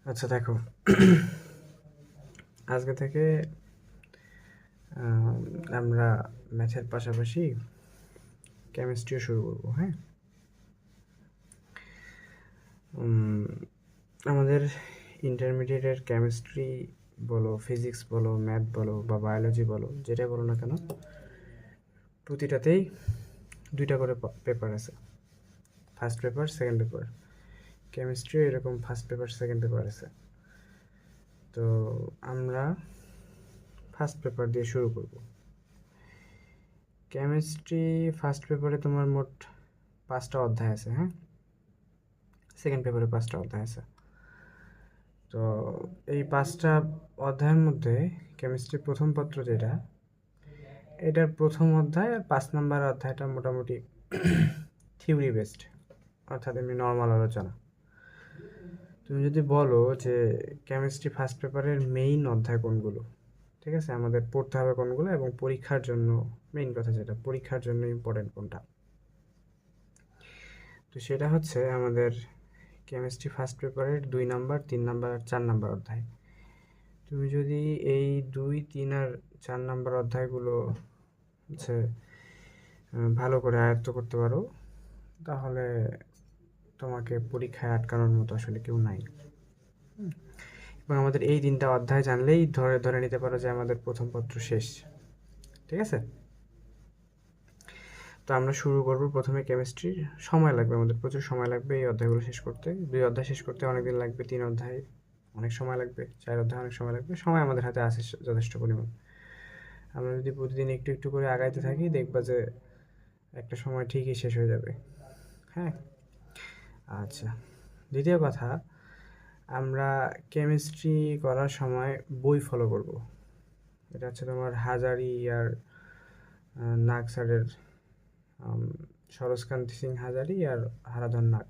আচ্ছা দেখো, আজকে থেকে আমরা ম্যাথের পাশাপাশি কেমিস্ট্রিও শুরু করব। হ্যাঁ, আমাদের ইন্টারমিডিয়েটের কেমিস্ট্রি বলো, ফিজিক্স বলো, ম্যাথ বলো বা বায়োলজি বলো, যেটাই বলো না কেন, প্রতিটাতেই 2টা করে পেপার আছে। First paper, second paper. কেমিস্ট্রিও এরকম ফার্স্ট পেপার, সেকেন্ড পেপার আছে। তো আমরা ফার্স্ট পেপার দিয়ে শুরু করব। কেমিস্ট্রি ফার্স্ট পেপারে তোমার মোট 5টা অধ্যায় আছে। হ্যাঁ, সেকেন্ড পেপারে 5টা অধ্যায় আছে। তো এই 5টা অধ্যায়ের মধ্যে কেমিস্ট্রির প্রথম পত্র যেটা, এটার প্রথম অধ্যায় আর 5 নম্বর অধ্যায়টা মোটামুটি থিওরি বেসড, অর্থাৎ এমনি নর্মাল আলোচনা। তুমি যদি বলো যে কেমিস্ট্রি ফার্স্ট পেপারের মেইন অধ্যায় কোনগুলো, ঠিক আছে, আমাদের পড়তে হবে কোনগুলো, এবং পরীক্ষার জন্য মেইন কথা যেটা, পরীক্ষার জন্য ইম্পর্টেন্ট কোনটা, তো সেটা হচ্ছে আমাদের কেমিস্ট্রি ফার্স্ট পেপারের 2 নম্বর, 3 নম্বর আর 4 নম্বর অধ্যায়। তুমি যদি এই 2, 3 আর 4 নম্বর অধ্যায়গুলো হচ্ছে ভালো করে আয়ত্ত করতে পারো, তাহলে তোমাকে পরীক্ষায় আটকানোর মতো আসলে কেউ নাই। এবং আমাদের এই 3টা অধ্যায় জানলেই ধরে ধরে নিতে পারো যে আমাদের প্রথম পত্র শেষ। ঠিক আছে, তো আমরা শুরু করব প্রথমে কেমিস্ট্রির। সময় লাগবে, আমাদের প্রচুর সময় লাগবে এই অধ্যায়গুলো শেষ করতে। 2 অধ্যায় শেষ করতে অনেক দিন লাগবে, 3 অধ্যায় অনেক সময় লাগবে, 4 অধ্যায় অনেক সময় লাগবে। সময় আমাদের হাতে আছে যথেষ্ট পরিমাণ। আমরা যদি প্রতিদিন একটু একটু করে আগাইতে থাকি, দেখবা যে একটা সময় ঠিকই শেষ হয়ে যাবে। হ্যাঁ, আচ্ছা, দ্বিতীয় কথা, আমরা কেমিস্ট্রি করার সময় বই ফলো করব। এটা হচ্ছে তোমার হাজারি আর নাগ স্যারের, সরোজকান্তি সিং হাজারি আর হারাধন নাগ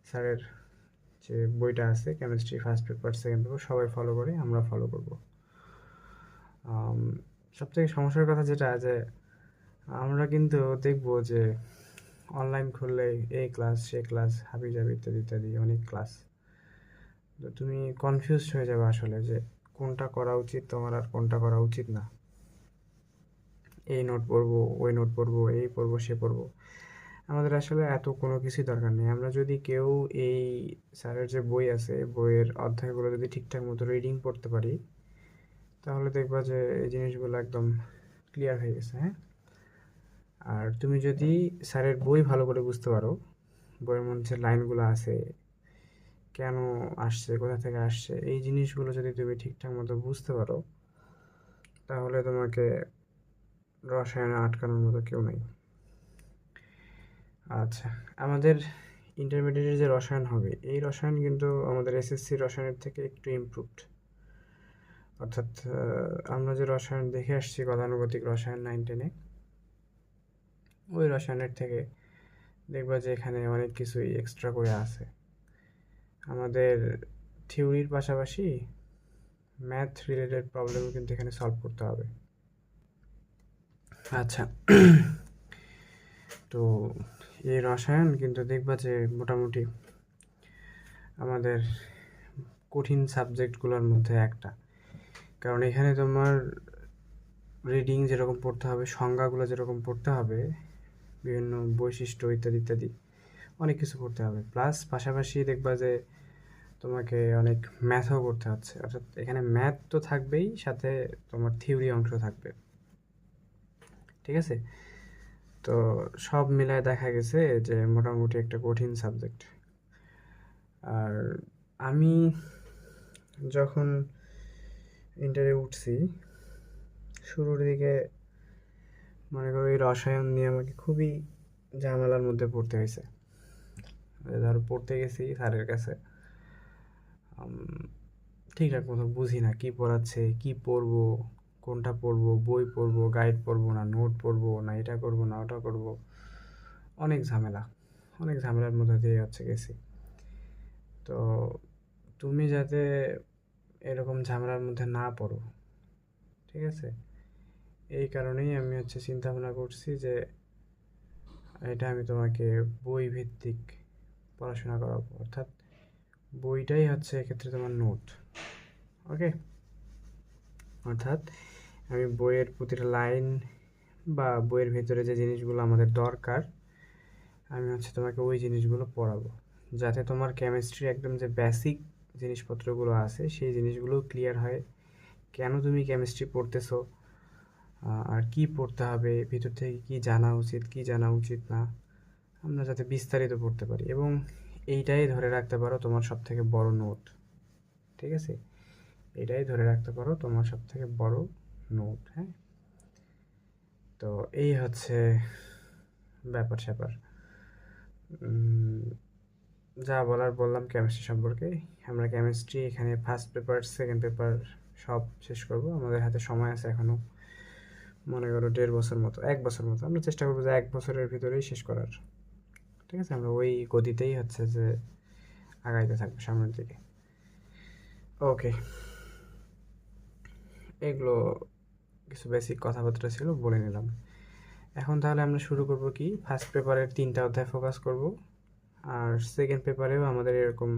স্যারের যে বইটা আছে, chemistry first paper, second paper, সবাই ফলো করে, আমরা ফলো করব। সবথেকে সমস্যার কথা যেটা, যে আমরা কিন্তু দেখবো যে অনলাইন খুললে এই ক্লাস, সে ক্লাস, হাবি জাবি ইত্যাদি ইত্যাদি অনেক ক্লাস। তো তুমি কনফিউজড হয়ে যাবে আসলে যে কোনটা করা উচিত তোমার আর কোনটা করা উচিত না। এই নোট পড়বো, ওই নোট পড়বো, এই পড়বো, সে পড়বো। আমাদের আসলে এত কোনো কিছুই দরকার নেই। আমরা যদি কেউ এই স্যারের যে বই আছে, বইয়ের অধ্যায়গুলো যদি ঠিকঠাক মতো রিডিং পড়তে পারি, তাহলে দেখবা যে এই জিনিসগুলো একদম ক্লিয়ার হয়ে গেছে। হ্যাঁ, আর তুমি যদি স্যারের বই ভালো করে বুঝতে পারো, বইয়ের মধ্যে যে লাইনগুলো আছে, কেন আসছে, কোথা থেকে আসছে, এই জিনিসগুলো যদি তুমি ঠিকঠাক মতো বুঝতে পারো, তাহলে তোমাকে রসায়নে আটকানোর মতো কেউ নেই। আচ্ছা, আমাদের ইন্টারমিডিয়েটের যে রসায়ন হবে, এই রসায়ন কিন্তু আমাদের এসএসসি রসায়নের থেকে একটু ইমপ্রুভড। অর্থাৎ আমরা যে রসায়ন দেখে আসছি, গতানুগতিক রসায়ন 9-10-এ, ওই রসায়নের থেকে দেখবা যে এখানে অনেক কিছুই এক্সট্রা করে আছে। আমাদের থিওরির পাশাপাশি ম্যাথ রিলেটেড প্রবলেমও কিন্তু এখানে সলভ করতে হবে। আচ্ছা, তো এই রসায়ন কিন্তু দেখবা যে মোটামুটি আমাদের কঠিন সাবজেক্টগুলোর মধ্যে একটা, কারণ এখানে তোমার রিডিং যেরকম পড়তে হবে, সংজ্ঞাগুলো যেরকম পড়তে হবে, বিভিন্ন বৈশিষ্ট্য ইত্যাদি ইত্যাদি অনেক কিছু পড়তে হবে। প্লাস পাশাপাশি দেখবা যে তোমাকে অনেক ম্যাথও করতে হচ্ছে। অর্থাৎ এখানে ম্যাথ তো থাকবেই, সাথে তোমার থিওরি অংশ থাকবে। ঠিক আছে, তো সব মিলায় দেখা গেছে যে মোটামুটি একটা কঠিন সাবজেক্ট। আর আমি যখন ইন্টারে উঠছি, শুরুর দিকে মনে করো এই রসায়ন নিয়ে আমাকে খুবই ঝামেলার মধ্যে পড়তে হয়েছে। ধরো পড়তে গেছি স্যারের কাছে, ঠিকঠাক মতো বুঝি না কী পড়াচ্ছে, কী পড়বো, কোনটা পড়বো, বই পড়বো, গাইড পড়বো না নোট পড়বো, না এটা করবো না ওটা করবো, অনেক ঝামেলা, অনেক ঝামেলার মধ্যে দিয়ে হচ্ছে গেছি। তো তুমি যাতে এরকম ঝামেলার মধ্যে না পড়ো, ঠিক আছে, এই কারণেই আমি হচ্ছে চিন্তা ভাবনা করছি যে এটা আমি তোমাকে বই ভিত্তিক পড়াশোনা করাবো। অর্থাৎ বইটাই হচ্ছে এক্ষেত্রে তোমার নোট। ওকে, অর্থাৎ আমি বইয়ের প্রতিটা লাইন বা বইয়ের ভিতরে যে জিনিসগুলো আমাদের দরকার, আমি হচ্ছে তোমাকে ওই জিনিসগুলো পড়াবো, যাতে তোমার কেমিস্ট্রি একদম যে বেসিক জিনিসপত্রগুলো আছে সেই জিনিসগুলো ক্লিয়ার হয়। কেন তুমি কেমিস্ট্রি পড়তেছো, আর কি পড়তে হবে, ভিতর থেকে কি জানা উচিত, কি জানা উচিত না, আমরা যাতে বিস্তারিত পড়তে পারি। এবং এইটাই ধরে রাখতে পারো তোমার সব থেকে বড় নোট। ঠিক আছে, এটাই ধরে রাখতে পারো তোমার সব থেকে বড় নোট। হ্যাঁ, তো এই হচ্ছে ব্যাপার স্যাপার। যা বলার বললাম কেমিস্ট্রি সম্পর্কে। আমরা কেমিস্ট্রি এখানে ফার্স্ট পেপার, সেকেন্ড পেপার সব শেষ করব। আমাদের হাতে সময় আছে এখনও, মনে করো 1.5 বছর মতো, 1 বছর মতো। আমরা চেষ্টা করবো যে 1 বছরের ভিতরেই শেষ করার। ঠিক আছে, আমরা ওই গতিতেই হচ্ছে যে আগাইতে থাকবো সামনের দিকে। ওকে, এগুলো কিছু বেসিক কথাবার্তা ছিল, বলে নিলাম। এখন তাহলে আমরা শুরু করব কি, ফার্স্ট পেপারের 3টা অধ্যায় ফোকাস করব, আর সেকেন্ড পেপারেও আমাদের এরকম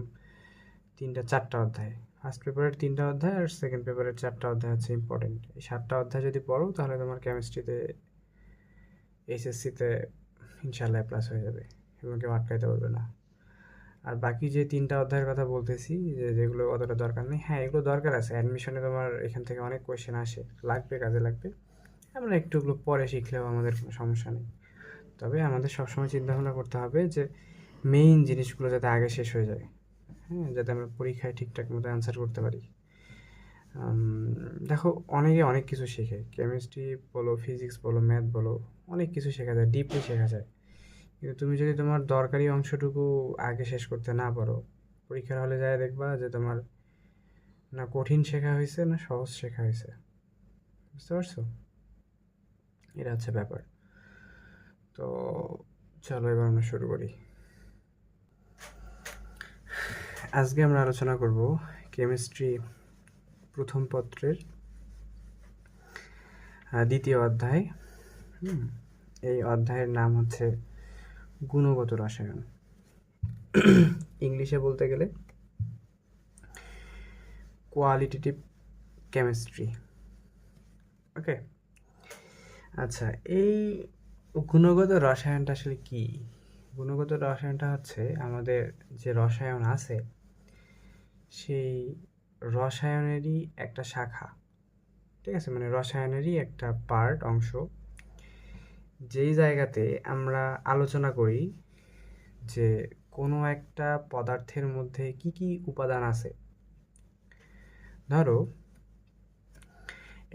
3-4টা অধ্যায়। ফার্স্ট পেপারের 3টা অধ্যায় আর সেকেন্ড পেপারের 4টা অধ্যায় হচ্ছে ইম্পর্টেন্ট। এই 7টা অধ্যায় যদি পড়ো তাহলে তোমার কেমিস্ট্রিতে এইচএসসিতে ইনশাল্লাহ প্লাস হয়ে যাবে এবং কেউ আটকাইতে পারবে না। আর বাকি যে 3টা অধ্যায়ের কথা বলতেছি, যেগুলো অতটা দরকার নেই, হ্যাঁ এগুলো দরকার আছে, অ্যাডমিশনে তোমার এখান থেকে অনেক কোয়েশ্চেন আসে, লাগবে, কাজে লাগবে। আমরা একটুগুলো পরে শিখলেও আমাদের কোনো সমস্যা নেই। তবে আমাদের সবসময় চিন্তাভাবনা করতে হবে যে মেইন জিনিসগুলো যাতে আগে শেষ হয়ে যায়। হ্যাঁ, যাতে আমরা পরীক্ষায় ঠিকঠাক মতো অ্যান্সার করতে পারি। দেখো, অনেকে অনেক কিছু শেখে, কেমিস্ট্রি বলো, ফিজিক্স বলো, ম্যাথ বলো, অনেক কিছু শেখা যায়, ডিপলি শেখা যায়। কিন্তু তুমি যদি তোমার দরকারি অংশটুকু আগে শেষ করতে না পারো, পরীক্ষার হলে যায় দেখবা যে তোমার না কঠিন শেখা হয়েছে না সহজ শেখা হয়েছে। বুঝতে পারছো? এটা হচ্ছে ব্যাপার। তো চলো এবার আমরা শুরু করি। আজকে আমরা আলোচনা করব কেমিস্ট্রি প্রথম পত্রের 2য় অধ্যায়। এই অধ্যায়ের নাম হচ্ছে গুণগত রসায়ন। ইংলিশে বলতে গেলে কোয়ালিটেটিভ কেমিস্ট্রি। ওকে, আচ্ছা, এই গুণগত রসায়নটা আসলে কি? গুণগত রসায়নটা হচ্ছে আমাদের যে রসায়ন আছে সেই রসায়নেরই একটা শাখা। ঠিক আছে, মানে রসায়নেরই একটা পার্ট, অংশ, যেই জায়গাতে আমরা আলোচনা করি যে কোনো একটা পদার্থের মধ্যে কি কি উপাদান আছে। ধরো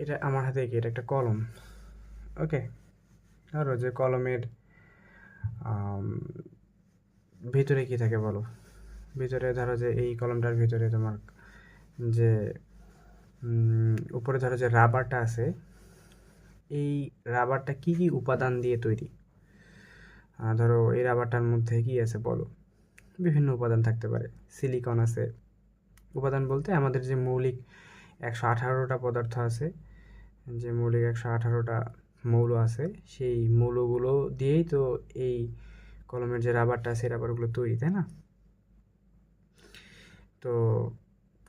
এটা আমার হাতে কি, এটা একটা কলম। ওকে, ধরো যে কলমের ভিতরে কি থাকে বলো? ভিতরে ধরো যে এই কলমটার ভিতরে তোমার যে উপরে ধরো যে রাবারটা আছে, এই রাবারটা কি কি উপাদান দিয়ে তৈরি? ধরো এই রাবারটার মধ্যে কি আছে বলো? বিভিন্ন উপাদান থাকতে পারে। সিলিকন আছে। উপাদান বলতে আমাদের যে মৌলিক 118টা পদার্থ আছে, যে মৌলিক 118টা মৌল আছে, সেই মৌলগুলো দিয়েই তো এই কলমের যে রাবারটা আছে, রাবারগুলো তৈরি, তাই না? তো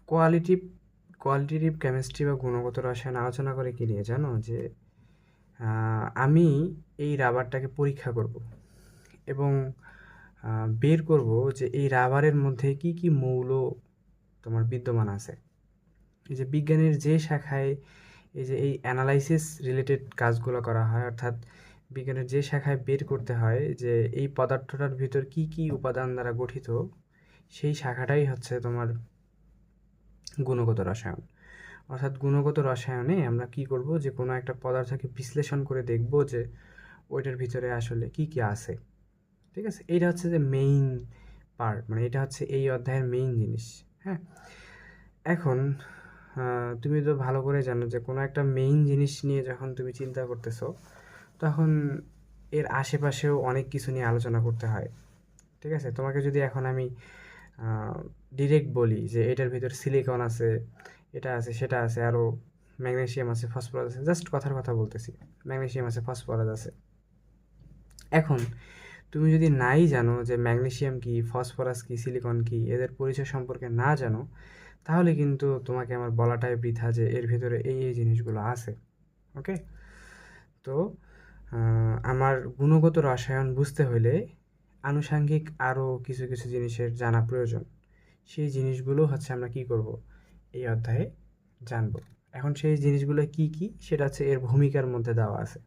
কোয়ালিটেটিভ কেমিস্ট্রি বা গুণগত রসায়ন আলোচনা করে কি নিয়ে জানো? যে আমি এই রাবারটাকে পরীক্ষা করব এবং বের করব যে এই রাবারের মধ্যে কি কি মৌল তোমার বিদ্যমান আছে। এই যে বিজ্ঞানের যে শাখায় এই যে এই অ্যানালাইসিস রিলেটেড কাজগুলো করা হয়, অর্থাৎ বিজ্ঞানের যে শাখায় বের করতে হয় যে এই পদার্থটার ভিতর কি কি উপাদান দ্বারা গঠিত, সেই শাখাটাই হচ্ছে তোমার গুণগত রসায়ন। অর্থাৎ গুণগত রসায়নে আমরা কি করব, যে কোনো একটা পদার্থকে বিশ্লেষণ করে দেখব যে ওইটার ভিতরে আসলে কি কি আছে। ঠিক আছে, এইটা হচ্ছে যে মেইন পার্ট, মানে এটা হচ্ছে এই অধ্যায়ের মেইন জিনিস। হ্যাঁ, এখন তুমি তো ভালো করে জানো যে কোনো একটা মেইন জিনিস নিয়ে যখন তুমি চিন্তা করতেছো, তখন এর আশেপাশেও অনেক কিছু নিয়ে আলোচনা করতে হয়। ঠিক আছে, তোমাকে যদি এখন আমি ডিরেক্ট বলি যে এটার ভিতর সিলিকন আছে, এটা আছে, সেটা আছে, আরও ম্যাগনেসিয়াম আছে, ফসফরাস আছে, জাস্ট কথার কথা বলতেছি, ম্যাগনেসিয়াম আছে, ফসফরাস আছে। এখন তুমি যদি নাই জানো যে ম্যাগনেসিয়াম কি, ফসফরাস কি, সিলিকন কি, এদের পরিচয় সম্পর্কে না জানো, তাহলে কিন্তু তোমাকে আমার বলাটাই বৃথা যে এর ভিতরে এই জিনিসগুলো আছে। ওকে, তো আমার গুণগত রসায়ন বুঝতে হলে আনুষাঙ্গিক আরও কিছু কিছু জিনিসের জানা প্রয়োজন। সেই জিনিসগুলো হচ্ছে আমরা কি করব, এই অধ্যায়ে জানব। এখন সেই জিনিসগুলো কি কি সেটা হচ্ছে এর ভূমিকার মধ্যে দেওয়া আছে।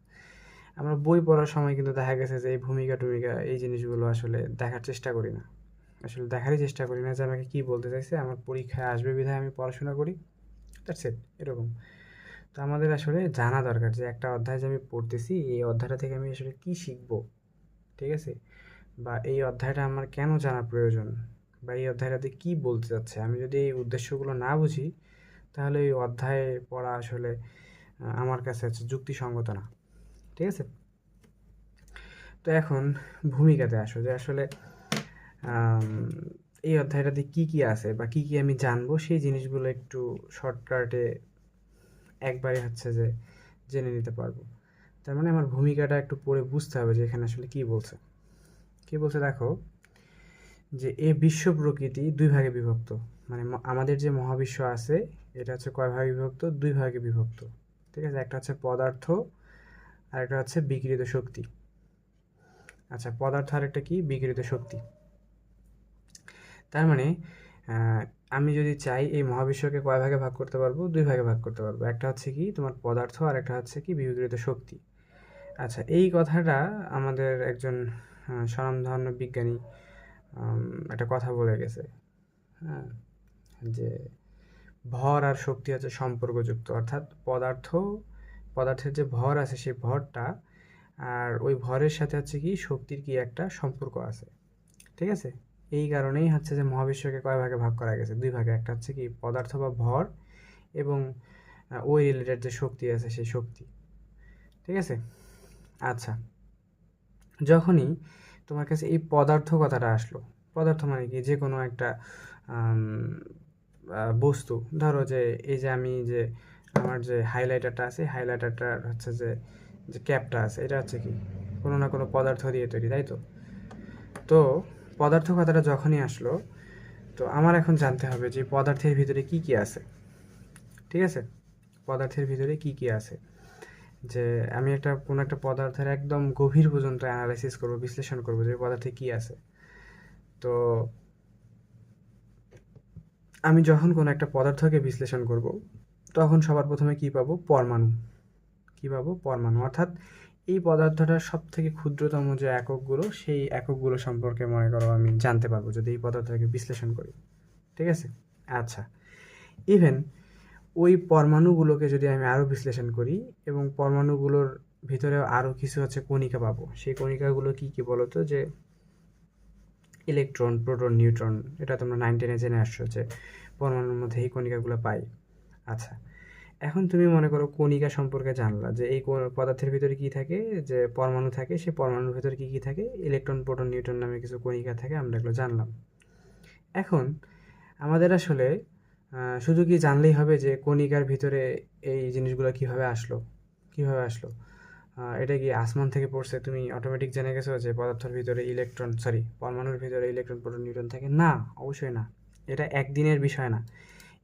আমরা বই পড়ার সময় কিন্তু দেখা গেছে যে এই ভূমিকা টুমিকা এই জিনিসগুলো আসলে দেখার চেষ্টা করি না, আসলে দেখারই চেষ্টা করি না যে আমাকে কী বলতে চাইছে, আমার পরীক্ষায় আসবে বিধায় আমি পড়াশোনা করি, দ্যাটস ইট, এরকম। তো আমাদের আসলে জানা দরকার যে একটা অধ্যায় যে আমি পড়তেছি এই অধ্যায়টা থেকে আমি আসলে কী শিখবো, ঠিক আছে, বা এই অধ্যায়টা আমার কেন জানা প্রয়োজন, বা এই অধ্যায়টাতে কী বলতে চাচ্ছে। আমি যদি এই উদ্দেশ্যগুলো না বুঝি তাহলে এই অধ্যায়ে পড়া আসলে আমার কাছে হচ্ছে যুক্তিসঙ্গত না, ঠিক আছে। তো এখন ভূমিকাতে আসো, যে আসলে এই অধ্যায়টাতে কী কী আছে বা কী কী আমি জানবো, সেই জিনিসগুলো একটু শর্টকাটে একবারে হচ্ছে যে জেনে নিতে পারবো। তার মানে আমার ভূমিকাটা একটু পড়ে বুঝতে হবে যে এখানে আসলে কী বলছে। কী বলছে দেখো, যে এ বিশ্ব প্রকৃতি দুই ভাগে বিভক্ত, মানে আমাদের যে মহাবিশ্ব আছে এটা হচ্ছে কয় ভাগে বিভক্ত, দুই ভাগে বিভক্ত, ঠিক আছে। একটা হচ্ছে পদার্থ আর একটা হচ্ছে বিকিরিত শক্তি। আচ্ছা, পদার্থ আর একটা কি, বিকিরিত শক্তি। তার মানে আমি যদি চাই এই মহাবিশ্বকে কয় ভাগে ভাগ করতে পারবো, দুই ভাগে ভাগ করতে পারবো। একটা হচ্ছে কি তোমার পদার্থ আর একটা হচ্ছে কি বিকিরিত শক্তি। আচ্ছা, এই কথাটা আমাদের একজন স্বনামধন্য বিজ্ঞানী একটা কথা বলে গেছে, হ্যাঁ, যে ভর আর শক্তি হচ্ছে সম্পর্কযুক্ত, অর্থাৎ পদার্থের যে ভর আছে সেই ভরটা আর ওই ভরের সাথে হচ্ছে কি শক্তির কি একটা সম্পর্ক আছে, ঠিক আছে। এই কারণেই হচ্ছে যে মহাবিশ্বকে কয় ভাগে ভাগ করা গেছে, দুই ভাগে। একটা হচ্ছে কি পদার্থ বা ভর, এবং ওই রিলেটেড যে শক্তি আছে সেই শক্তি, ঠিক আছে। আচ্ছা, যখনই তোমার কাছে এই পদার্থ কথাটা আসলো, পদার্থ মানে কি, যে কোনো একটা বস্তু, ধরো যে এই যে আমি যে আমার যে হাইলাইটারটা আছে, হাইলাইটারটার হচ্ছে যে যে ক্যাপটা আছে, এটা হচ্ছে কি কোনো না কোনো পদার্থ দিয়ে তৈরি, তাই তো। তো পদার্থ কথাটা যখনই আসলো, তো আমার এখন জানতে হবে যে পদার্থের ভিতরে কি কি আছে, ঠিক আছে। পদার্থের ভিতরে কি কি আছে, যে আমি কোনো একটা পদার্থের একদম গভীর পর্যন্ত অ্যানালাইসিস করব, বিশ্লেষণ করব যে পদার্থে কি আছে। তো আমি যখন কোনো একটা পদার্থকে বিশ্লেষণ করব তখন সবার প্রথমে কি পাবো, পরমাণু। কি পাবো, পরমাণু। অর্থাৎ এই পদার্থটার সব থেকে ক্ষুদ্রতম যে এককগুলো, সেই এককগুলো সম্পর্কে মনে করো আমি জানতে পারবো যদি এই পদার্থটাকে বিশ্লেষণ করি, ঠিক আছে। আচ্ছা, ইভেন ওই পরমাণুগুলোকে যদি আমি আরও বিশ্লেষণ করি এবং পরমাণুগুলোর ভিতরেও আরও কিছু হচ্ছে কণিকা পাবো, সেই কণিকাগুলো কি কি বলো তো, যে ইলেকট্রন, প্রোটন, নিউট্রন, এটা তোমরা 9-10 জেনে আসছো যে পরমাণুর মধ্যে এই কণিকাগুলো পাই। আচ্ছা, এখন তুমি মনে করো কণিকা সম্পর্কে জানলা, যে এই পদার্থের ভিতরে কি থাকে, যে পরমাণু থাকে, সেই পরমাণুর ভিতরে কি কি থাকে, ইলেকট্রন, প্রোটন, নিউট্রন নামে কিছু কণিকা থাকে, আমরা এগুলো জানলাম। এখন আমাদের আসলে শুধু কি জানলেই হবে যে কণিকার ভিতরে এই জিনিসগুলো কিভাবে আসলো, এটা কি আসমান থেকে পড়ছে, তুমি অটোমেটিক জেনে গেছো যে পদার্থের ভিতরে পরমাণুর ভিতরে ইলেকট্রন, প্রোটন, নিউট্রন থাকে? না, অবশ্যই না। এটা একদিনের বিষয় না।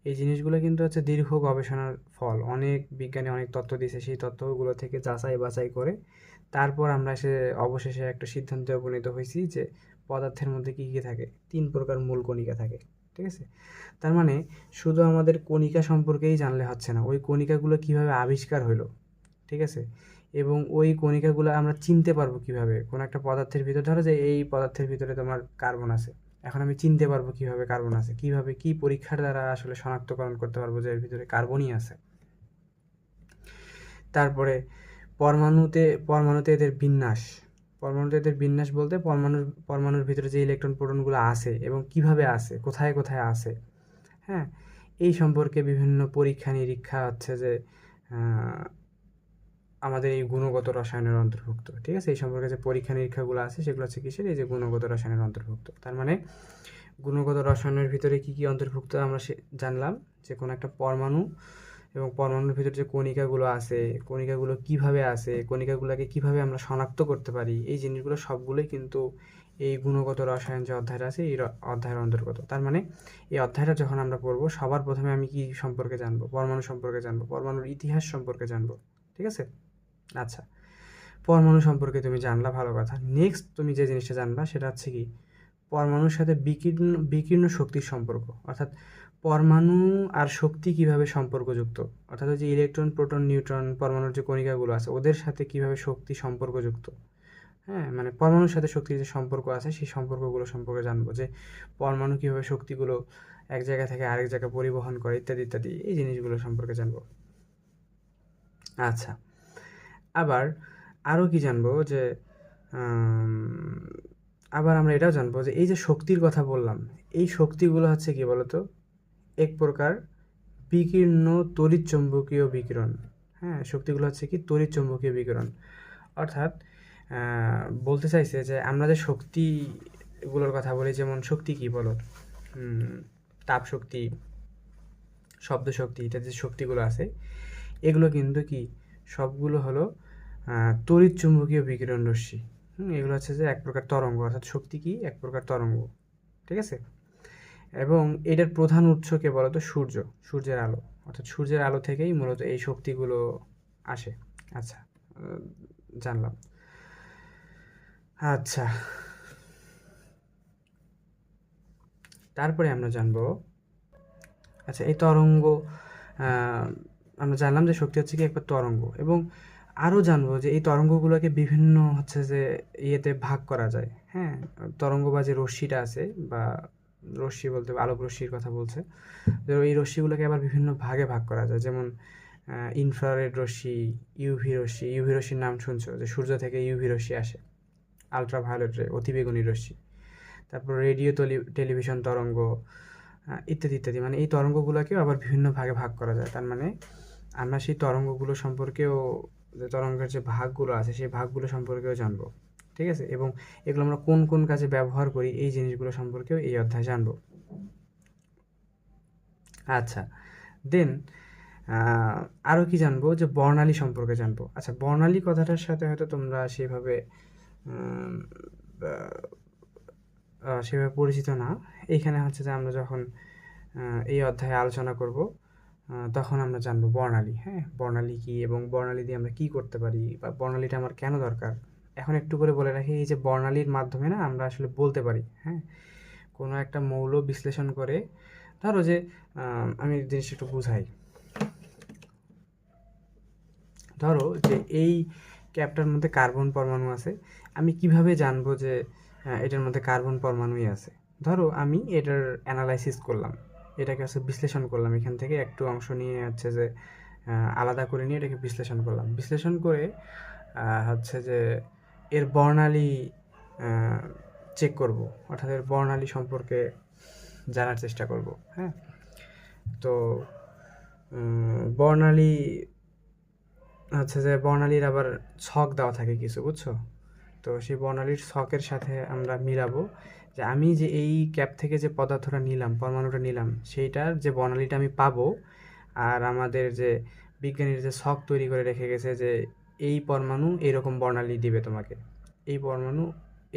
এই জিনিসগুলো কিন্তু হচ্ছে দীর্ঘ গবেষণার ফল। অনেক বিজ্ঞানী অনেক তত্ত্ব দিয়েছে, সেই তত্ত্বগুলো থেকে যাচাই বাছাই করে তারপর আমরা অবশেষে একটা সিদ্ধান্তে উপনীত হয়েছি যে পদার্থের মধ্যে কী কী থাকে, 3 প্রকার মূল কণিকা থাকে, ঠিক আছে। তার মানে শুধু আমাদের কণিকা সম্পর্কেই জানলে হচ্ছে না, ওই কণিকাগুলো কীভাবে আবিষ্কার হলো, ঠিক আছে, এবং ওই কণিকাগুলো আমরা চিনতে পারবো কিভাবে। কোনো একটা পদার্থের ভিতরে, ধরো যে এই পদার্থের ভিতরে তোমার কার্বন আছে, এখন আমি চিনতে পারবো কিভাবে কার্বন আছে, কিভাবে কি পরীক্ষার দ্বারা আসলে শনাক্তকরণ করতে পারবো যে এর ভিতরে কার্বনই আছে। তারপরে পরমাণুতে এদের বিন্যাস বলতে পরমাণুর ভিতরে যে ইলেকট্রন, প্রোটনগুলো আছে এবং কিভাবে আছে, কোথায় কোথায় আছে, হ্যাঁ, এই সম্পর্কে বিভিন্ন পরীক্ষা নিরীক্ষা হচ্ছে যে আমাদের এই গুণগত রসায়নের অন্তর্ভুক্ত, ঠিক আছে। এই সম্পর্কে যে পরীক্ষা নিরীক্ষাগুলো আছে সেগুলো হচ্ছে কিসের, এই যে গুণগত রসায়নের অন্তর্ভুক্ত। তার মানে গুণগত রসায়নের ভিতরে কি কি অন্তর্ভুক্ত আমরা জানলাম, যে কোনো একটা পরমাণু এবং পরমাণুর ভিতর যে কণিকাগুলো আছে, কণিকাগুলো কিভাবে আছে, কণিকাগুলোকে কিভাবে আমরা শনাক্ত করতে পারি, এই জিনিসগুলো সবগুলোই কিন্তু এই গুণগত রসায়ন যে অধ্যায়টা আছে এই অধ্যায়ের অন্তর্গত। তার মানে এই অধ্যায়টা যখন আমরা পড়বো সবার প্রথমে আমি কি সম্পর্কে জানবো? পরমাণু সম্পর্কে জানবো, পরমাণুর ইতিহাস সম্পর্কে জানবো। ঠিক আছে? আচ্ছা, পরমাণু সম্পর্কে তুমি জানলা, ভালো কথা। নেক্সট তুমি যে জিনিসটা জানবা সেটা হচ্ছে কি, পরমাণুর সাথে বিকীর্ণ শক্তির সম্পর্ক, অর্থাৎ পরমাণু আর শক্তি কিভাবে সম্পর্কযুক্ত, অর্থাৎ ওই যে ইলেকট্রন, প্রোটন, নিউট্রন, পরমাণুর যে কণিকাগুলো আছে ওদের সাথে কিভাবে শক্তি সম্পর্কযুক্ত। হ্যাঁ, মানে পরমাণুর সাথে শক্তির যে সম্পর্ক আছে সেই সম্পর্কগুলো সম্পর্কে জানবো, যে পরমাণু কীভাবে শক্তিগুলো এক জায়গা থেকে আরেক জায়গায় পরিবহন করে, ইত্যাদি ইত্যাদি, এই জিনিসগুলো সম্পর্কে জানবো। আচ্ছা, আবার আরও কি জানবো, যে আবার আমরা এটাও জানবো যে এই যে শক্তির কথা বললাম, এই শক্তিগুলো হচ্ছে কি বলতো, এক প্রকার বিকীর্ণ তড়িৎচুম্বকীয় বিকিরণ। হ্যাঁ, শক্তিগুলো হচ্ছে কি তড়িৎচুম্বকীয় বিকিরণ। অর্থাৎ বলতে চাইছে যে আমরা যে শক্তিগুলোর কথা বলি, যেমন শক্তি কি বলো, তাপ শক্তি, শব্দ শক্তি ইত্যাদি যে শক্তিগুলো আছে, এগুলো কিন্তু কি সবগুলো হলো তড়িৎচুম্বকীয় বিকিরণ রশ্মি। এগুলো হচ্ছে যে এক প্রকার তরঙ্গ, অর্থাৎ শক্তি কি এক প্রকার তরঙ্গ। ঠিক আছে? এবং এটার প্রধান উৎস কে বলতো, সূর্যের আলো, অর্থাৎ সূর্যের আলো থেকেই মূলত এই শক্তিগুলো আসে। আচ্ছা, জানলাম। আচ্ছা, তারপরে আমরা জানবো, আচ্ছা এই তরঙ্গ, আমরা জানলাম যে শক্তি হচ্ছে কি একবার তরঙ্গ, এবং আরও জানবো যে এই তরঙ্গগুলোকে বিভিন্ন হচ্ছে যে ইয়েতে ভাগ করা যায়। হ্যাঁ, তরঙ্গ বা যে রশ্মিটা আছে, বা রশ্মি বলতে আলোক রশ্মির কথা বলছে, এই রশ্মিগুলোকে আবার বিভিন্ন ভাগে ভাগ করা যায়, যেমন ইনফ্রারেড রশ্মি, ইউভি রশ্মির নাম শুনছো, যে সূর্য থেকে ইউভি রশ্মি আসে, আলট্রাভায়োলেট রে, অতিবেগুনি রশ্মি, তারপর রেডিও টেলিভিশন তরঙ্গ, ইত্যাদি ইত্যাদি। মানে এই তরঙ্গগুলোকেও আবার বিভিন্ন ভাগে ভাগ করা যায়। তার মানে আমরা সেই তরঙ্গগুলো সম্পর্কেও, যে তরঙ্গের যে ভাগগুলো আছে সেই ভাগগুলো সম্পর্কেও জানবো। ঠিক আছে? এবং এগুলো আমরা কোন কোন কাজে ব্যবহার করি এই জিনিসগুলো সম্পর্কেও এই অধ্যায়ে জানবো। আচ্ছা, দেন আরও কি জানবো, যে বর্ণালী সম্পর্কে জানবো। আচ্ছা, বর্ণালী কথাটার সাথে হয়তো তোমরা সেভাবে পরিচিত না। এইখানে হচ্ছে যে আমরা যখন এই অধ্যায়ে আলোচনা করব তখন আমরা জানবো বর্ণালী। হ্যাঁ, বর্ণালী কি এবং বর্ণালী দিয়ে আমরা কি করতে পারি, বা বর্ণালীটা আমার কেন দরকার। এখন একটু করে বলে রাখি, এই যে বর্ণালীর মাধ্যমে না আমরা আসলে বলতে পারি, হ্যাঁ, কোনো একটা মৌল বিশ্লেষণ করে, ধরো যে আমি জিনিসটা একটু বুঝাই। ধরো যে এই ক্যাপটার মধ্যে কার্বন পরমাণু আছে, আমি কিভাবে জানবো যে এটার মধ্যে কার্বন পরমাণুই আছে। ধরো আমি এটার অ্যানালাইসিস করলাম, এটাকে হচ্ছে বিশ্লেষণ করলাম, এখান থেকে একটু অংশ নিয়ে হচ্ছে যে আলাদা করে নিয়ে এটাকে বিশ্লেষণ করলাম, বিশ্লেষণ করে হচ্ছে যে এর বর্ণালী চেক করব, অর্থাৎ এর বর্ণালী সম্পর্কে জানার চেষ্টা করব। হ্যাঁ, তো বর্ণালী হচ্ছে যে বর্ণালীর আবার ছক দেওয়া থাকে কিছু, বুঝছো? তো সেই বর্ণালীর ছকের সাথে আমরা মিলাবো যে আমি যে এই ক্যাপ থেকে যে পদার্থটা নিলাম, পরমাণুটা নিলাম, সেইটার যে বর্ণালীটা আমি পাবো, আর আমাদের যে বিজ্ঞানীর যে ছক তৈরি করে রেখে গেছে যে এই পরমাণু এরকম বর্ণালী দিবে তোমাকে, এই পরমাণু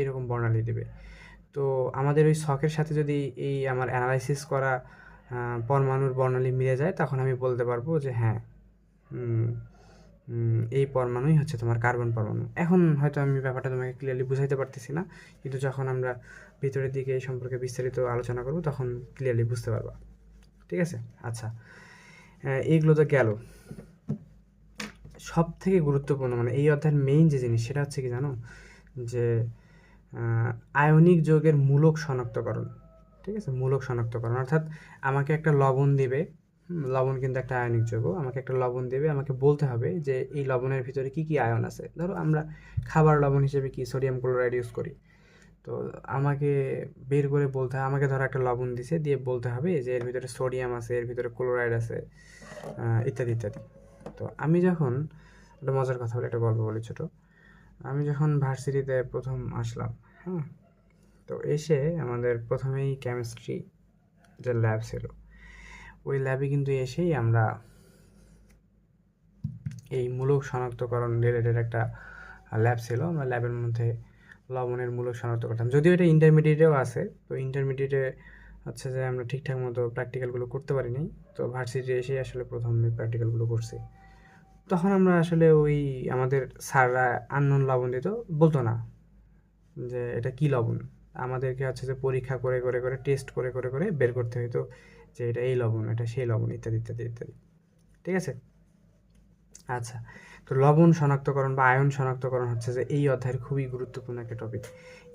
এরকম বর্ণালী দিবে, তো আমাদের ওই ছকের সাথে যদি এই আমার অ্যানালাইসিস করা পরমাণুর বর্ণালী মিলে যায়, তখন আমি বলতে পারবো যে হ্যাঁ, এই পরমাণুই হচ্ছে তোমার কার্বন পরমাণু। এখন হয়তো আমি ব্যাপারটা তোমাকে ক্লিয়ারলি বুঝাইতে পারতেছি না, কিন্তু যখন আমরা ভিতরের দিকে এই সম্পর্কে বিস্তারিত আলোচনা করব তখন ক্লিয়ারলি বুঝতে পারবা। ঠিক আছে? আচ্ছা, এইগুলো তো গেল। সব থেকে গুরুত্বপূর্ণ, মানে এই অধ্যায়ের মেইন যে জিনিস সেটা হচ্ছে কি জানো, যে আয়নিক যৌগের মূলক শনাক্তকরণ। ঠিক আছে? মূলক শনাক্তকরণ, অর্থাৎ আমাকে একটা লবণ দিবে, লবণ কিন্তু একটা আয়নিক যৌগ, আমাকে একটা লবণ দেবে, আমাকে বলতে হবে যে এই লবণের ভিতরে কি কি আয়ন আছে। ধরো আমরা খাবার লবণ হিসেবে কি সোডিয়াম ক্লোরাইড ইউজ করি, তো আমাকে বের করে বলতে হবে, আমাকে ধরো একটা লবণ দিছে, দিয়ে বলতে হবে যে এর ভিতরে সোডিয়াম আছে, এর ভিতরে ক্লোরাইড আছে, ইত্যাদি ইত্যাদি। তো আমি যখন, একটা মজার কথা বলে, একটা গল্প বলি ছোটো। আমি যখন ভার্সিটিতে প্রথম আসলাম, হ্যাঁ, তো এসে আমাদের প্রথমেই কেমিস্ট্রি যে ল্যাব ছিল, ওই ল্যাবে কিন্তু এসেই আমরা এই মূলক শনাক্তকরণ রিলেটেড একটা ল্যাব ছিল। আমরা ল্যাবের মধ্যে লবণের মূলক শনাক্ত করতাম, যদিও এটা ইন্টারমিডিয়েটেও আছে। তো ইন্টারমিডিয়েটে হচ্ছে যে আমরা ঠিকঠাক মতো প্র্যাকটিক্যালগুলো করতে পারিনি, তো ভার্সিটি এসেই আসলে প্রথম প্র্যাকটিক্যালগুলো করছি। তখন আমরা আসলে ওই আমাদের স্যাররা আননোন লবণ দিত, বলতো না যে এটা কী লবণ, আমাদেরকে হচ্ছে যে পরীক্ষা করে করে করে টেস্ট করে করে করে বের করতে হতো যে এটা এই লবণ, এটা সেই লবণ, ইত্যাদি ইত্যাদি ইত্যাদি। ঠিক আছে। আচ্ছা, তো লবণ শনাক্তকরণ বা আয়ন শনাক্তকরণ হচ্ছে যে এই অধ্যায়ের খুবই গুরুত্বপূর্ণ একটা টপিক।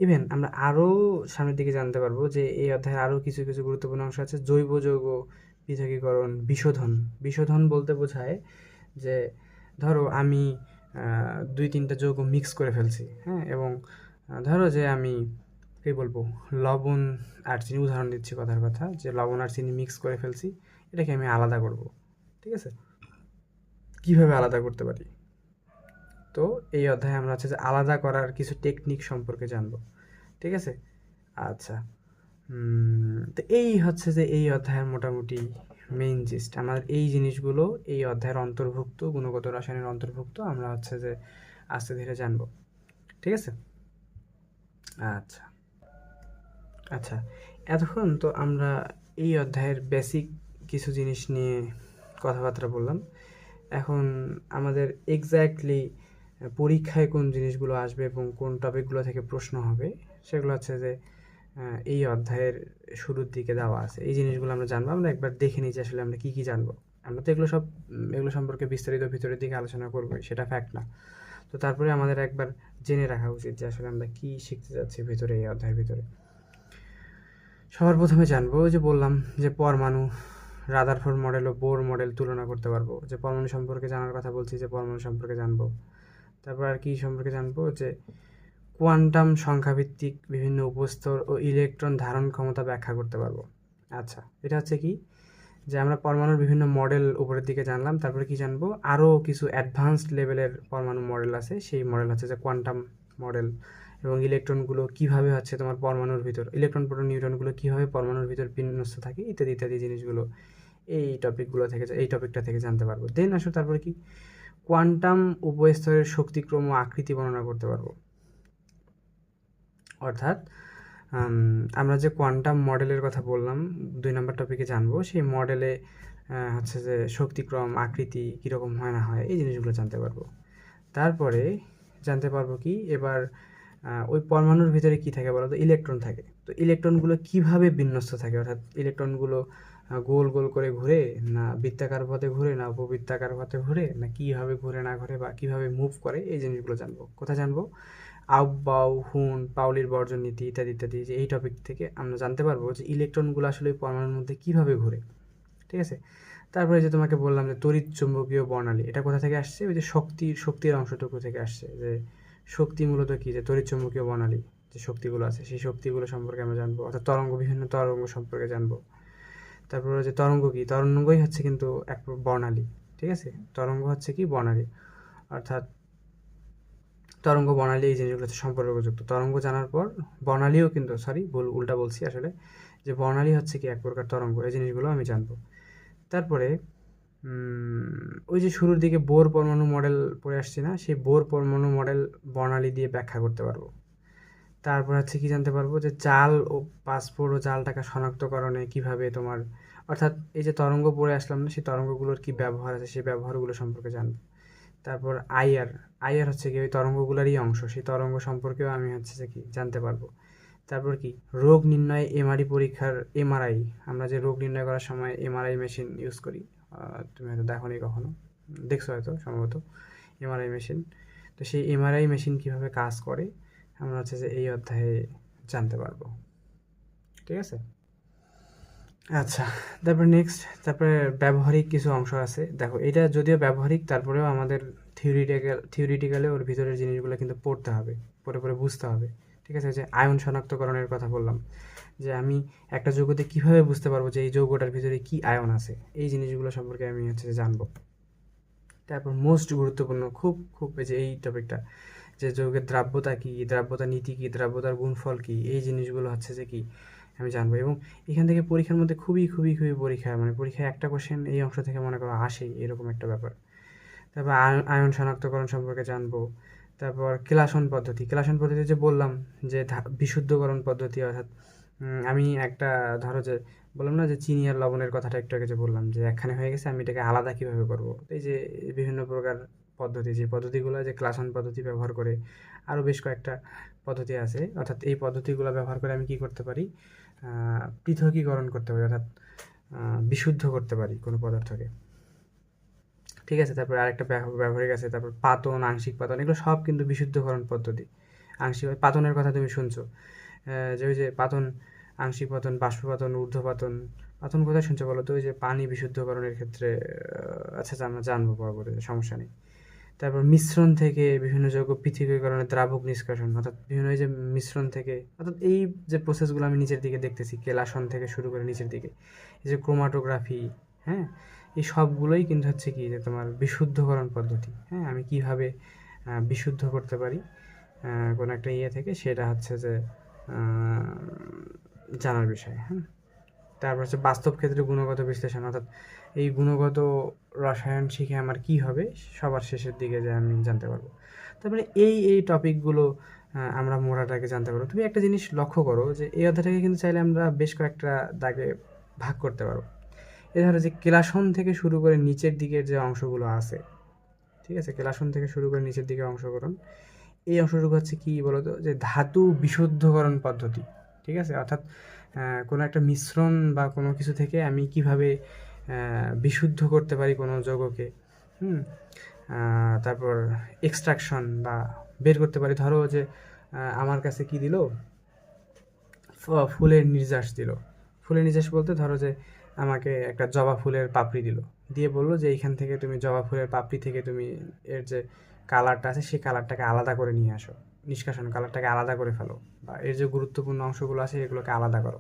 ইভেন আমরা আরও সামনের দিকে জানতে পারবো যে এই অধ্যায়ের আরও কিছু কিছু গুরুত্বপূর্ণ অংশ আছে। জৈব যৌগ পৃথকীকরণ, বিশোধন। বিশোধন বলতে বোঝায় যে ধরো আমি 2-3টা যৌগ মিক্স করে ফেলছি, হ্যাঁ, এবং ধরো যে আমি কী বলবো, লবণ আর চিনি, উদাহরণ দিচ্ছি কথার কথা, যে লবণ আর চিনি মিক্স করে ফেলছি, এটাকে আমি আলাদা করব। ঠিক আছে, কীভাবে আলাদা করতে পারি? তো এই অধ্যায়ে আমরা হচ্ছে যে আলাদা করার কিছু টেকনিক সম্পর্কে জানবো। ঠিক আছে। আচ্ছা, তো এই হচ্ছে যে এই অধ্যায়ের মোটামুটি মেইন জিস্ট। আমাদের এই জিনিসগুলো এই অধ্যায়ের অন্তর্ভুক্ত, গুণগত রসায়নের অন্তর্ভুক্ত, আমরা হচ্ছে যে আস্তে ধীরে জানবো। ঠিক আছে। আচ্ছা আচ্ছা, এতক্ষণ তো আমরা এই অধ্যায়ের বেসিক কিছু জিনিস নিয়ে কথাবার্তা বললাম। এখন আমাদের এক্স্যাক্টলি পরীক্ষায় কোন জিনিসগুলো আসবে এবং কোন টপিকগুলো থেকে প্রশ্ন হবে সেগুলো হচ্ছে যে এই অধ্যায়ের শুরুর দিকে দেওয়া আছে। এই জিনিসগুলো আমরা জানবো। আমরা একবার দেখে নিই যে আসলে আমরা কী কী জানবো। আমরা তো এগুলো সম্পর্কে বিস্তারিত ভিতরের দিকে আলোচনা করবোই, সেটা ফ্যাক্ট না। তো তারপরে আমাদের একবার জেনে রাখা উচিত যে আসলে আমরা কী শিখতে যাচ্ছি ভিতরে, এই অধ্যায়ের ভিতরে। সবার প্রথমে জানবো, যে বললাম যে পরমাণু, রাদারফোর্ড মডেল ও বোর মডেল তুলনা করতে পারবো। যে পরমাণু সম্পর্কে জানার কথা বলছি, যে পরমাণু সম্পর্কে জানবো। তারপর আর কি সম্পর্কে জানবো, যে কোয়ান্টাম সংখ্যাভিত্তিক বিভিন্ন উপস্তর ও ইলেকট্রন ধারণ ক্ষমতা ব্যাখ্যা করতে পারবো। আচ্ছা, এটা হচ্ছে কি, যে আমরা পরমাণুর বিভিন্ন মডেল উপরের দিকে জানলাম। তারপরে কি জানবো, আরও কিছু অ্যাডভান্সড লেভেলের পরমাণু মডেল আছে। সেই মডেল হচ্ছে যে কোয়ান্টাম মডেল, এবং ইলেকট্রনগুলো কীভাবে হচ্ছে তোমার পরমাণুর ভিতর, ইলেকট্রন প্রোটন নিউট্রনগুলো কীভাবে পরমাণুর ভিতর বিন্যস্ত থাকে, ইত্যাদি ইত্যাদি জিনিসগুলো এই টপিকটা থেকে জানতে পারবো। দেন আসো তারপরে কি, কোয়ান্টাম উপস্তরের শক্তিক্রম ও আকৃতি বর্ণনা করতে পারবো। অর্থাৎ আমরা যে কোয়ান্টাম মডেলের কথা বললাম 2 নম্বর টপিকে জানবো, সেই মডেলে হচ্ছে যে শক্তিক্রম, আকৃতি কীরকম হয় না হয়, এই জিনিসগুলো জানতে পারবো। তারপরে জানতে পারবো কি, এবার ওই পরমাণুর ভিতরে কি থাকে বলো তো, ইলেকট্রন থাকে। তো ইলেকট্রনগুলো কিভাবে বিন্যস্ত থাকে, অর্থাৎ ইলেকট্রনগুলো গোল গোল করে ঘুরে, না বৃত্তাকার পথে ঘুরে, না উপবৃত্তাকার পথে ঘুরে, না কীভাবে ঘুরে না ঘুরে, বা কীভাবে মুভ করে, এই জিনিসগুলো জানবো। কোথায় জানবো? আউবাউ, হুন, পাউলির বর্জন নীতি ইত্যাদি ইত্যাদি, যে এই টপিক থেকে আমরা জানতে পারবো যে ইলেকট্রনগুলো আসলে ওই পরমাণুর মধ্যে কীভাবে ঘুরে। ঠিক আছে। তারপরে যে তোমাকে বললাম যে তড়িৎ চুম্বকীয় বর্ণালী, এটা কোথা থেকে আসছে? ওই যে শক্তির অংশটুকু থেকে আসছে। যে শক্তি মূলত কি, যে তড়িৎ চুম্বকীয় বর্ণালী যে শক্তিগুলো আছে, সেই শক্তিগুলো সম্পর্কে আমরা জানবো। অর্থাৎ বিভিন্ন তরঙ্গ সম্পর্কে জানবো। তারপরে যে তরঙ্গ কি, তরঙ্গই হচ্ছে কিন্তু এক বর্ণালী। ঠিক আছে, তরঙ্গ হচ্ছে কি, বর্ণালী। অর্থাৎ তরঙ্গ বর্ণালী এই জিনিসগুলো হচ্ছে সম্পর্কযুক্ত। তরঙ্গ জানার পর বর্ণালীও কিন্তু, উল্টা বলছি আসলে, যে বর্ণালী হচ্ছে কি এক প্রকার তরঙ্গ, এই জিনিসগুলো আমি জানবো। তারপরে ওই যে শুরুর দিকে বোর পরমাণু মডেল পড়ে আসছি না, সেই বোর পরমাণু মডেল বর্ণালী দিয়ে ব্যাখ্যা করতে পারবো। তারপর হচ্ছে কি জানতে পারবো, যে জাল ও পাসপোর্ট ও জাল টাকা শনাক্তকরণে কিভাবে তোমার, অর্থাৎ এই যে তরঙ্গ পড়ে আসলাম না, সেই তরঙ্গগুলোর কি ব্যবহার আছে, সেই ব্যবহারগুলো সম্পর্কে জানবো। তারপর আইআর হচ্ছে কি ওই তরঙ্গগুলোরই অংশ, সেই তরঙ্গ সম্পর্কেও আমি হচ্ছে যে কি জানতে পারবো। তারপর কি, রোগ নির্ণয় এমআরআই, আমরা যে রোগ নির্ণয় করার সময় এমআরআই মেশিন ইউজ করি, তুমি হয়তো দেখো নি কখনো, দেখছো হয়তো সম্ভবত এমআরআই মেশিন। তো সেই এমআরআই মেশিন কীভাবে কাজ করে আমরা হচ্ছে যে এই অধ্যায়ে জানতে পারবো। ঠিক আছে। আচ্ছা, তারপরে ব্যবহারিক কিছু অংশ আছে। দেখো, এটা যদিও ব্যবহারিক, তারপরেও আমাদের থিওরিটিক্যালে ওর ভিতরের জিনিসগুলো কিন্তু পড়তে হবে, পড়ে বুঝতে হবে। ঠিক আছে। যে আয়ন শনাক্তকরণের কথা বললাম, যে আমি একটা যৌগতে কীভাবে বুঝতে পারবো যে এই যৌগটার ভিতরে কি আয়ন আছে, এই জিনিসগুলো সম্পর্কে আমি হচ্ছে জানবো। তারপর মোস্ট গুরুত্বপূর্ণ, খুব খুব এই যে এই টপিকটা, যে যৌগের দ্রাব্যতা কী, দ্রাব্যতা নীতি কী, দ্রাব্যতার গুণফল কী, এই জিনিসগুলো হচ্ছে যে কি আমি জানবো। এবং এখান থেকে পরীক্ষার মধ্যে খুবই পরীক্ষায় একটা কোশ্চেন এই অংশ থেকে মনে করো আসেই, এরকম একটা ব্যাপার। তারপর আয়ন শনাক্তকরণ সম্পর্কে জানবো। তারপর কেলাসন পদ্ধতি যে বললাম যে বিশুদ্ধকরণ পদ্ধতি, অর্থাৎ আমি একটা ধরো যে বললাম না যে চিনি আর লবণের কথাটা একটু আগে যে বললাম যে একখানে হয়ে গেছে, আমি এটাকে আলাদা কীভাবে করবো। এই যে বিভিন্ন প্রকার পদ্ধতি, যে পদ্ধতিগুলো যে ক্লাসন পদ্ধতি ব্যবহার করে, আরও বেশ কয়েকটা পদ্ধতি আছে, অর্থাৎ এই পদ্ধতিগুলো ব্যবহার করে আমি কি করতে পারি, পৃথকীকরণ করতে পারি, অর্থাৎ বিশুদ্ধ করতে পারি কোনো পদার্থকে। ঠিক আছে, তারপরে আরেকটা ব্যবহারিক আছে, তারপর পাতন, আংশিক পাতন, এগুলো সব কিন্তু বিশুদ্ধকরণ পদ্ধতি। আংশিক পাতনের কথা তুমি শুনছো, যে ওই যে পাতন, আংশিক পাতন, বাষ্পপাতন, ঊর্ধ্বপাতন। পাতন কোথায় শুনছো বলো তো? ওই যে পানি বিশুদ্ধকরণের ক্ষেত্রে। আচ্ছা, আমরা জানবো পরবর্তীতে, সমস্যা নেই। তারপর মিশ্রণ থেকে বিভিন্ন যৌগ পৃথকীকরণের দ্রাবক নিষ্কাশন, অর্থাৎ বিভিন্ন এই যে মিশ্রণ থেকে, অর্থাৎ এই যে প্রসেসগুলো আমি নিচের দিকে দেখতেছি, কেলাসন থেকে শুরু করে নিচের দিকে, এই যে ক্রোমাটোগ্রাফি, হ্যাঁ, এই সবগুলোই কিন্তু হচ্ছে কি যে তোমার বিশুদ্ধকরণ পদ্ধতি। হ্যাঁ, আমি কিভাবে বিশুদ্ধ করতে পারি কোনো একটা ইয়ে থেকে, সেটা হচ্ছে যে জানার বিষয়। হ্যাঁ, তারপর হচ্ছে বাস্তব ক্ষেত্রে গুণগত বিশ্লেষণ, অর্থাৎ এই গুণগত রসায়ন শিখে আমার কি হবে সবার শেষের দিকে যে আমি জানতে পারবো। তারপরে এই টপিকগুলো আমরা মোটাটাকে জানতে পারবো। তুমি একটা জিনিস লক্ষ্য করো যে এই অধ্যায়টাকে কিন্তু চাইলে আমরা বেশ কয়েকটা দাগে ভাগ করতে পারবো। এ ধরো যে কেলাসন থেকে শুরু করে নিচের দিকের যে অংশগুলো আছে, ঠিক আছে, কেলাসন থেকে শুরু করে নিচের দিকে অংশগ্রহণ, এই অংশটুকু হচ্ছে কি বলতো, যে ধাতু বিশুদ্ধকরণ পদ্ধতি। ঠিক আছে, অর্থাৎ কোনো একটা মিশ্রণ বা কোনো কিছু থেকে আমি কিভাবে বিশুদ্ধ করতে পারি কোনো যৌগকে। তারপর এক্সট্রাকশন বা বের করতে পারি। ধরো যে আমার কাছে কি দিল, ফুলের নির্যাস দিল। ফুলের নির্যাস বলতে ধরো যে আমাকে একটা জবা ফুলের পাপড়ি দিল, দিয়ে বললো যে এইখান থেকে তুমি জবা ফুলের পাপড়ি থেকে তুমি এর যে কালারটা আছে সেই কালারটাকে আলাদা করে নিয়ে আসো, নিষ্কাশন, কালারটাকে আলাদা করে ফেলো, বা এর যে গুরুত্বপূর্ণ অংশগুলো আছে এগুলোকে আলাদা করো।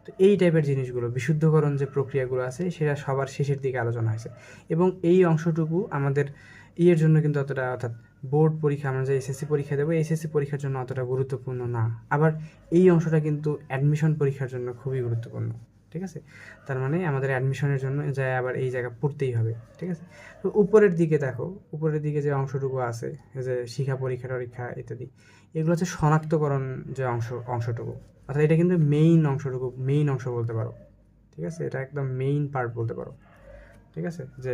তো এই টাইপের জিনিসগুলো, বিশুদ্ধকরণ যে প্রক্রিয়াগুলো আছে সেটা সবার শেষের দিকে আলোচনা হয়েছে। এবং এই অংশটুকু আমাদের ইয়ের জন্য কিন্তু অতটা, অর্থাৎ বোর্ড পরীক্ষা, আমরা যে এসএসসি পরীক্ষা দেবো, এসএসসি পরীক্ষার জন্য অতটা গুরুত্বপূর্ণ না। আবার এই অংশটা কিন্তু অ্যাডমিশন পরীক্ষার জন্য খুবই গুরুত্বপূর্ণ। ঠিক আছে, তার মানে আমাদের অ্যাডমিশনের জন্য যায় আবার এই জায়গা পড়তেই হবে। ঠিক আছে, তো উপরের দিকে দেখো, উপরের দিকে যে অংশটুকু আছে, যে শিক্ষা পরীক্ষা টরীক্ষা ইত্যাদি, এগুলো হচ্ছে শনাক্তকরণ যে অংশটুকু, অর্থাৎ এটা কিন্তু মেইন অংশটুকু, মেইন অংশ বলতে পারো। ঠিক আছে, এটা একদম মেইন পার্ট বলতে পারো। ঠিক আছে, যে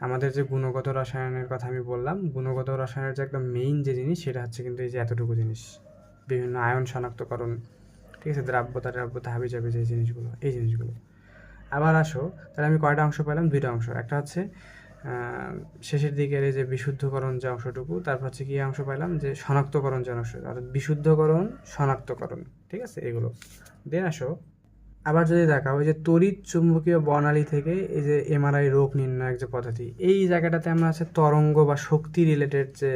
আমাদের যে গুণগত রসায়নের কথা আমি বললাম, গুণগত রসায়নের যে একদম মেইন যে জিনিস, সেটা হচ্ছে কিন্তু এই যে এতটুকু জিনিস, বিভিন্ন আয়ন শনাক্তকরণ, ঠিক আছে, দ্রাব্যতা হাবিজাবি যে জিনিসগুলো, এই জিনিসগুলো। আবার আসো, তাহলে আমি কয়টা অংশ পেলাম? দুইটা অংশ। একটা হচ্ছে শেষের দিকের এই যে বিশুদ্ধকরণ যে অংশটুকু, তারপর হচ্ছে কি অংশ পাইলাম, যে শনাক্তকরণ যে অংশ, অর্থাৎ বিশুদ্ধকরণ, শনাক্তকরণ। ঠিক আছে, এগুলো দেন আসো। আবার যদি দেখা হয় যে তড়িৎ চুম্বকীয় বর্ণালী থেকে এই যে এমআরআই রোগ নির্ণয়ের যে পদ্ধতি, এই জায়গাটাতে আমরা আছে তরঙ্গ বা শক্তি রিলেটেড যে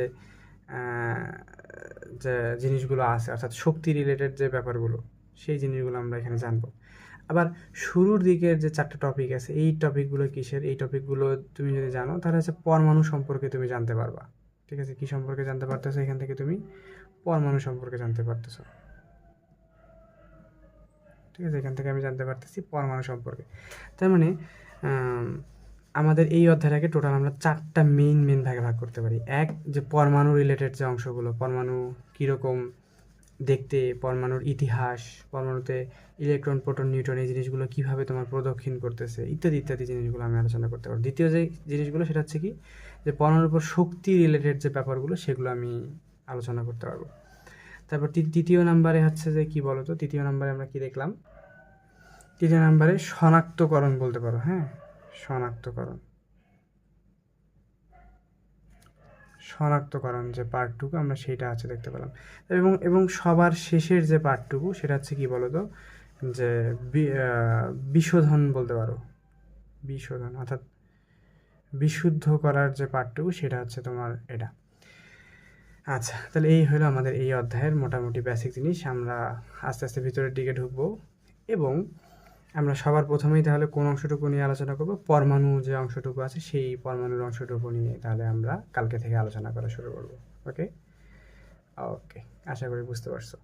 যে জিনিসগুলো আছে, অর্থাৎ শক্তি রিলেটেড যে ব্যাপারগুলো, সেই জিনিসগুলো আমরা এখানে জানবো। আবার শুরুর দিকের যে 4টা টপিক আছে, এই টপিকগুলো কিসের? এই টপিকগুলো তুমি যদি জানো তাহলে হচ্ছে পরমাণু সম্পর্কে তুমি জানতে পারবা। ঠিক আছে, কি সম্পর্কে জানতে পারতেছো? এখান থেকে তুমি পরমাণু সম্পর্কে জানতে পারতেছো। ঠিক আছে, এখান থেকে আমি জানতে পারতেছি পরমাণু সম্পর্কে। তার মানে আমাদের এই অধ্যায়টাকে টোটাল আমরা 4টা মেইন ভাগে ভাগ করতে পারি। এক, যে পরমাণু রিলেটেড যে অংশগুলো, পরমাণু কীরকম দেখতে, পরমাণুর ইতিহাস, পরমাণুতে ইলেকট্রন, প্রোটন, নিউট্রন, এই জিনিসগুলো কীভাবে তোমার প্রদক্ষিণ করতেছে, ইত্যাদি ইত্যাদি জিনিসগুলো আমি আলোচনা করতে পারবো। দ্বিতীয় যে জিনিসগুলো, সেটা হচ্ছে কি, যে পরমাণুর উপর শক্তি রিলেটেড যে ব্যাপারগুলো, সেগুলো আমি আলোচনা করতে পারবো। তারপর তৃতীয় নাম্বারে হচ্ছে যে কি বলতো, তৃতীয় নাম্বারে আমরা কি দেখলাম? তৃতীয় নাম্বারে শনাক্তকরণ বলতে পারো। হ্যাঁ, শনাক্তকরণ যে পার্টটুকু আমরা সেইটা আছে দেখতে পেলাম। এবং সবার শেষের যে পার্টটুকু, সেটা হচ্ছে কি বলতো, যে বিশোধন বলতে পারো। বিশোধন অর্থাৎ বিশুদ্ধ করার যে পার্টটুকু, সেটা হচ্ছে তোমার এটা। আচ্ছা, তাহলে এই হলো আমাদের এই অধ্যায়ের মোটামুটি বেসিক জিনিস। আমরা আস্তে আস্তে ভিতরের দিকে ঢুকবো এবং আমরা সবার প্রথমেই তাহলে কোন অংশটুকু নিয়ে আলোচনা করব? পরমাণু যে অংশটুকু আছে, সেই পরমাণুর অংশটুকু নিয়ে তাহলে আমরা কালকে থেকে আলোচনা করা শুরু করব। ওকে, আশা করি বুঝতে পারছো।